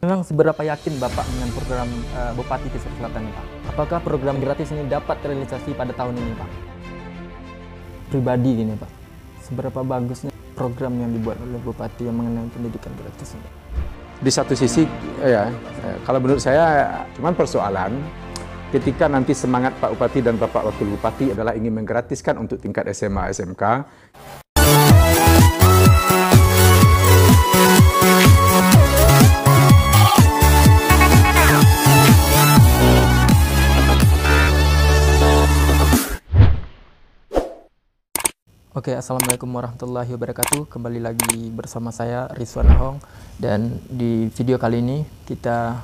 Memang seberapa yakin Bapak dengan program Bupati Pesisir Selatan ini, Pak? Apakah program gratis ini dapat terrealisasi pada tahun ini, Pak? Pribadi gini, Pak. Seberapa bagusnya program yang dibuat oleh Bupati yang mengenai pendidikan gratis ini? Di satu sisi, ya, kalau menurut saya, cuman persoalan ketika nanti semangat Pak Bupati dan Bapak Wakil Bupati adalah ingin menggratiskan untuk tingkat SMA, SMK. Oke, Assalamualaikum warahmatullahi wabarakatuh. Kembali lagi bersama saya, Rizwan Ahong. Dan di video kali ini kita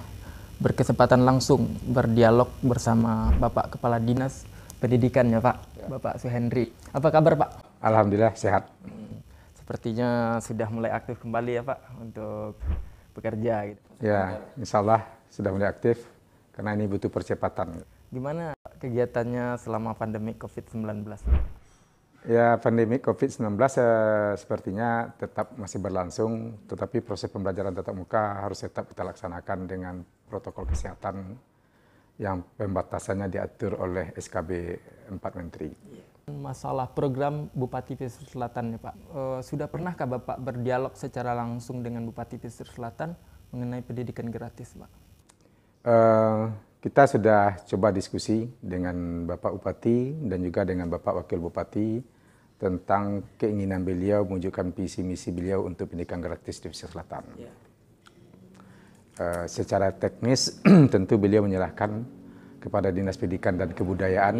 berkesempatan langsung berdialog bersama Bapak Kepala Dinas Pendidikan ya Pak, Bapak Suhendri. Apa kabar Pak? Alhamdulillah sehat. Sepertinya sudah mulai aktif kembali ya Pak untuk bekerja gitu. Ya, insya Allah sudah mulai aktif karena ini butuh percepatan. Gimana kegiatannya selama pandemi COVID-19? Ya, pandemi COVID-19 sepertinya tetap masih berlangsung, tetapi proses pembelajaran tatap muka harus tetap kita laksanakan dengan protokol kesehatan yang pembatasannya diatur oleh SKB 4 Menteri. Masalah program Bupati Pesisir Selatan ya Pak, sudah pernahkah Bapak berdialog secara langsung dengan Bupati Pesisir Selatan mengenai pendidikan gratis Pak? Kita sudah coba diskusi dengan Bapak Bupati dan juga dengan Bapak Wakil Bupati tentang keinginan beliau mewujudkan visi misi beliau untuk pendidikan gratis di Pesisir Selatan. Yeah. Secara teknis tentu beliau menyerahkan kepada Dinas Pendidikan dan Kebudayaan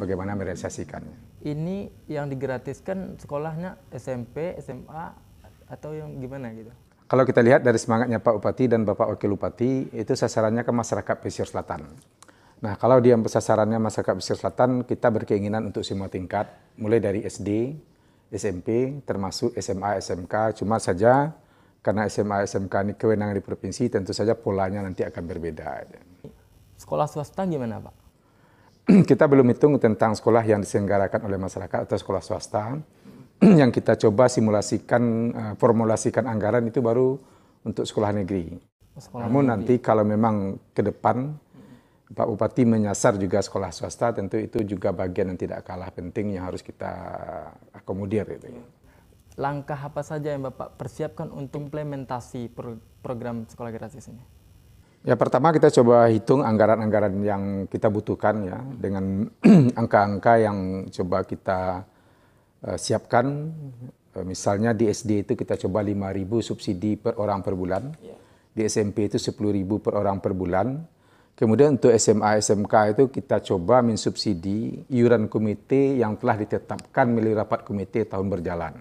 bagaimana merealisasikannya. Ini yang digratiskan sekolahnya SMP, SMA atau yang gimana gitu? Kalau kita lihat dari semangatnya Pak Bupati dan Bapak Wakil Bupati, itu sasarannya ke masyarakat Pesisir Selatan. Nah, kalau dia sasarannya masyarakat Pesisir Selatan, kita berkeinginan untuk semua tingkat, mulai dari SD, SMP, termasuk SMA, SMK. Cuma saja, karena SMA, SMK ini kewenangan di provinsi, tentu saja polanya nanti akan berbeda. Sekolah swasta gimana, Pak? Kita belum hitung tentang sekolah yang diselenggarakan oleh masyarakat atau sekolah swasta. Yang kita coba formulasikan anggaran itu baru untuk sekolah negeri. Namun nanti kalau memang ke depan Pak Bupati menyasar juga sekolah swasta, tentu itu juga bagian yang tidak kalah penting yang harus kita akomodir. Gitu. Langkah apa saja yang Bapak persiapkan untuk implementasi program sekolah gratis ini? Ya, pertama kita coba hitung anggaran-anggaran yang kita butuhkan ya, dengan angka-angka yang coba kita siapkan. Misalnya di SD itu kita coba 5.000 subsidi per orang per bulan, di SMP itu 10.000 per orang per bulan. Kemudian untuk SMA, SMK itu kita coba mensubsidi iuran komite yang telah ditetapkan melalui rapat komite tahun berjalan.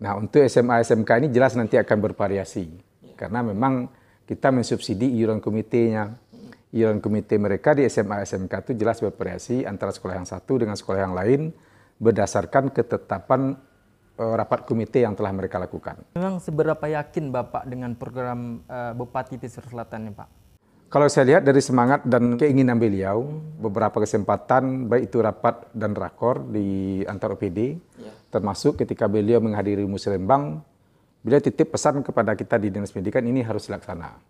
Nah, untuk SMA, SMK ini jelas nanti akan bervariasi. Karena memang kita mensubsidi iuran komitenya. Iuran komite mereka di SMA, SMK itu jelas bervariasi antara sekolah yang satu dengan sekolah yang lain berdasarkan ketetapan rapat komite yang telah mereka lakukan. Memang seberapa yakin Bapak dengan program Bupati Pesisir Selatan ini, Pak? Kalau saya lihat dari semangat dan keinginan beliau, beberapa kesempatan baik itu rapat dan rakor di antar OPD, termasuk ketika beliau menghadiri Musrembang, beliau titip pesan kepada kita di Dinas Pendidikan ini harus dilaksana.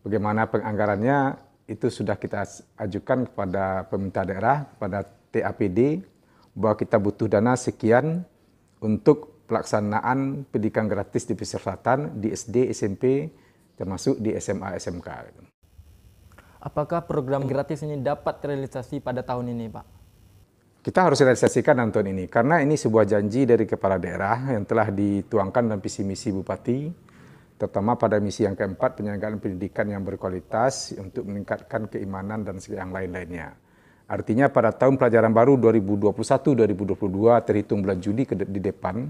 Bagaimana penganggarannya itu sudah kita ajukan kepada pemerintah daerah, kepada TAPD, bahwa kita butuh dana sekian untuk pelaksanaan pendidikan gratis di Pesisir Selatan, di SD, SMP, termasuk di SMA, SMK. Apakah program gratis ini dapat terrealisasi pada tahun ini, Pak? Kita harus realisasikan tahun ini, karena ini sebuah janji dari kepala daerah yang telah dituangkan dalam visi misi Bupati, terutama pada misi yang keempat, penyelenggaraan pendidikan yang berkualitas untuk meningkatkan keimanan dan yang lain-lainnya. Artinya pada tahun pelajaran baru 2021-2022, terhitung bulan Juli di depan,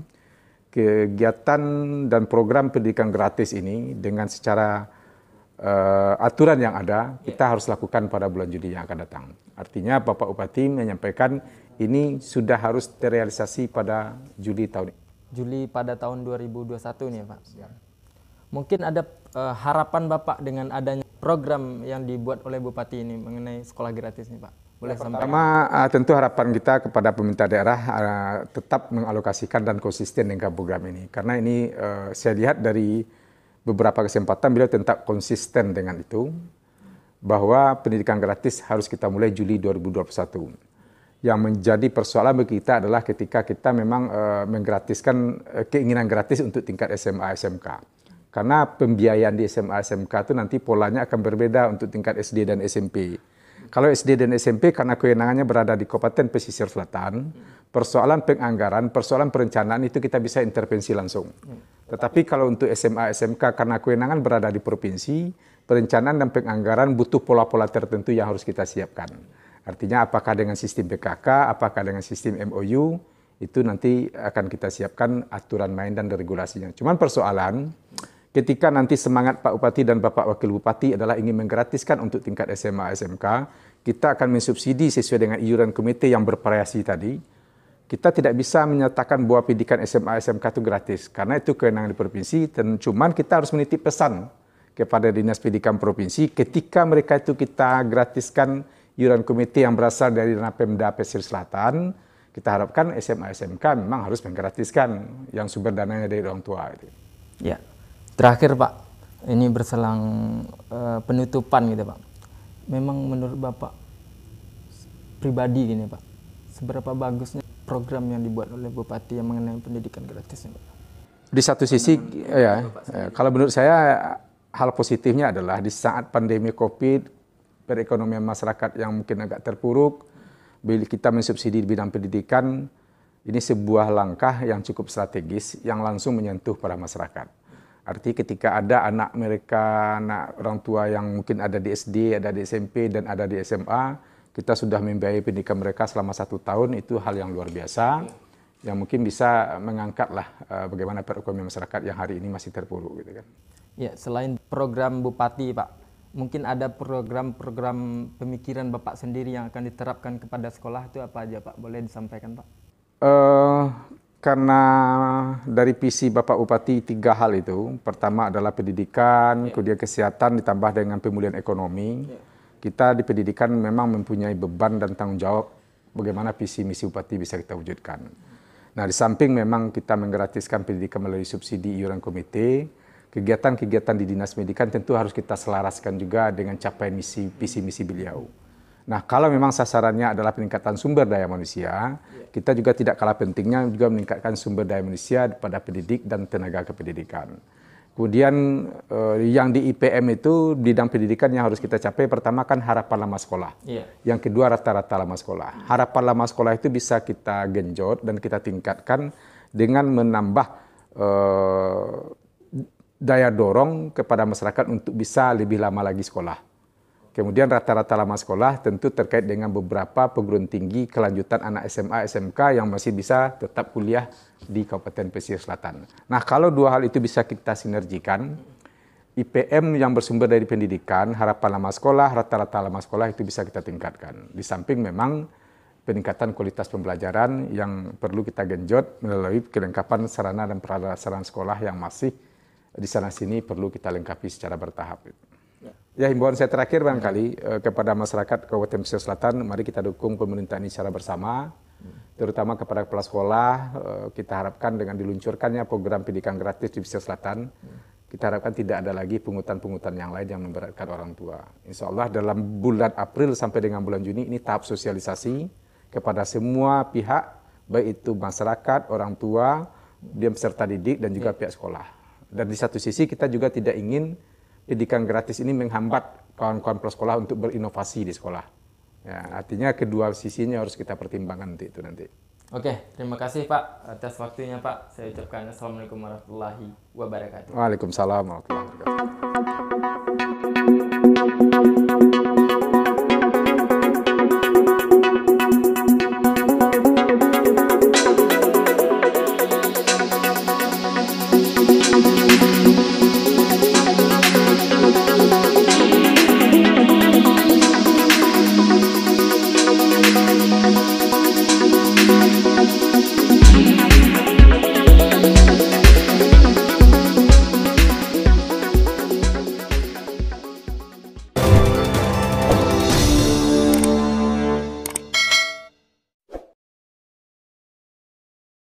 kegiatan dan program pendidikan gratis ini dengan secara aturan yang ada, kita harus lakukan pada bulan Juli yang akan datang. Artinya Bapak Bupati menyampaikan ini sudah harus terrealisasi pada Juli tahun ini. Juli pada tahun 2021 nih Pak. Mungkin ada harapan Bapak dengan adanya program yang dibuat oleh Bupati ini mengenai sekolah gratis nih Pak. Boleh sampaikan? Pertama, tentu harapan kita kepada pemerintah daerah tetap mengalokasikan dan konsisten dengan program ini. Karena ini saya lihat dari beberapa kesempatan beliau tetap konsisten dengan itu, bahwa pendidikan gratis harus kita mulai Juli 2021. Yang menjadi persoalan bagi kita adalah ketika kita memang menggratiskan keinginan gratis untuk tingkat SMA SMK. Karena pembiayaan di SMA SMK itu nanti polanya akan berbeda untuk tingkat SD dan SMP. Kalau SD dan SMP karena kewenangannya berada di Kabupaten Pesisir Selatan, persoalan penganggaran, persoalan perencanaan itu kita bisa intervensi langsung. Tetapi kalau untuk SMA SMK karena kewenangan berada di provinsi, perencanaan dan penganggaran butuh pola-pola tertentu yang harus kita siapkan. Artinya apakah dengan sistem PKK, apakah dengan sistem MOU, itu nanti akan kita siapkan aturan main dan regulasinya. Cuman persoalan, ketika nanti semangat Pak Bupati dan Bapak Wakil Bupati adalah ingin menggratiskan untuk tingkat SMA SMK, kita akan mensubsidi sesuai dengan iuran komite yang bervariasi tadi. Kita tidak bisa menyatakan bahwa pendidikan SMA SMK itu gratis, karena itu kewenangan di provinsi, dan cuman kita harus menitip pesan kepada Dinas Pendidikan Provinsi, ketika mereka itu kita gratiskan iuran komite yang berasal dari dana Pemda Pesisir Selatan, kita harapkan SMA SMK memang harus menggratiskan yang sumber dananya dari orang tua. Ya, terakhir Pak, ini berselang penutupan gitu Pak. Memang menurut Bapak pribadi gini Pak, seberapa bagusnya program yang dibuat oleh Bupati yang mengenai pendidikan gratis Pak? Di satu sisi, kalau menurut saya hal positifnya adalah di saat pandemi COVID, perekonomian masyarakat yang mungkin agak terpuruk, bila kita mensubsidi di bidang pendidikan, ini sebuah langkah yang cukup strategis yang langsung menyentuh para masyarakat. Artinya ketika ada anak mereka, anak orang tua yang mungkin ada di SD, ada di SMP, dan ada di SMA, kita sudah membiayai pendidikan mereka selama 1 tahun, itu hal yang luar biasa, yang mungkin bisa mengangkatlah bagaimana perekonomian masyarakat yang hari ini masih terpuruk. Gitu kan. Ya, selain program Bupati Pak, mungkin ada program-program pemikiran Bapak sendiri yang akan diterapkan kepada sekolah itu apa aja Pak? Boleh disampaikan Pak? Karena dari visi Bapak Bupati 3 hal itu, pertama adalah pendidikan, kemudian kesehatan ditambah dengan pemulihan ekonomi. Kita di pendidikan memang mempunyai beban dan tanggung jawab bagaimana visi misi Bupati bisa kita wujudkan. Nah, di samping memang kita menggratiskan pendidikan melalui subsidi iuran komite, kegiatan-kegiatan di Dinas Pendidikan tentu harus kita selaraskan juga dengan capaian visi misi beliau. Nah, kalau memang sasarannya adalah peningkatan sumber daya manusia, kita juga tidak kalah pentingnya juga meningkatkan sumber daya manusia pada pendidik dan tenaga kependidikan. Kemudian yang di IPM itu bidang pendidikan yang harus kita capai, pertama kan harapan lama sekolah. Yang kedua rata-rata lama sekolah. Harapan lama sekolah itu bisa kita genjot dan kita tingkatkan dengan menambah daya dorong kepada masyarakat untuk bisa lebih lama lagi sekolah. Kemudian rata-rata lama sekolah tentu terkait dengan beberapa perguruan tinggi kelanjutan anak SMA, SMK yang masih bisa tetap kuliah di Kabupaten Pesisir Selatan. Nah, kalau 2 hal itu bisa kita sinergikan, IPM yang bersumber dari pendidikan, harapan lama sekolah, rata-rata lama sekolah itu bisa kita tingkatkan. Di samping memang peningkatan kualitas pembelajaran yang perlu kita genjot melalui kelengkapan sarana dan prasarana sekolah yang masih di sana-sini perlu kita lengkapi secara bertahap. Ya, himbauan saya terakhir barangkali kepada masyarakat Kabupaten Pesisir Selatan, mari kita dukung pemerintah ini secara bersama, terutama kepada kepala sekolah. Kita harapkan dengan diluncurkannya program pendidikan gratis di Pesisir Selatan, kita harapkan tidak ada lagi pungutan-pungutan yang lain yang memberatkan orang tua. Insya Allah dalam bulan April sampai dengan bulan Juni ini tahap sosialisasi kepada semua pihak, baik itu masyarakat, orang tua, peserta didik, dan juga pihak sekolah. Dan di satu sisi kita juga tidak ingin pendidikan gratis ini menghambat kawan-kawan prasekolah untuk berinovasi di sekolah. Ya, artinya kedua sisinya harus kita pertimbangkan nanti. Oke, terima kasih Pak atas waktunya Pak. Saya ucapkan Assalamualaikum warahmatullahi wabarakatuh. Waalaikumsalam warahmatullahi wabarakatuh.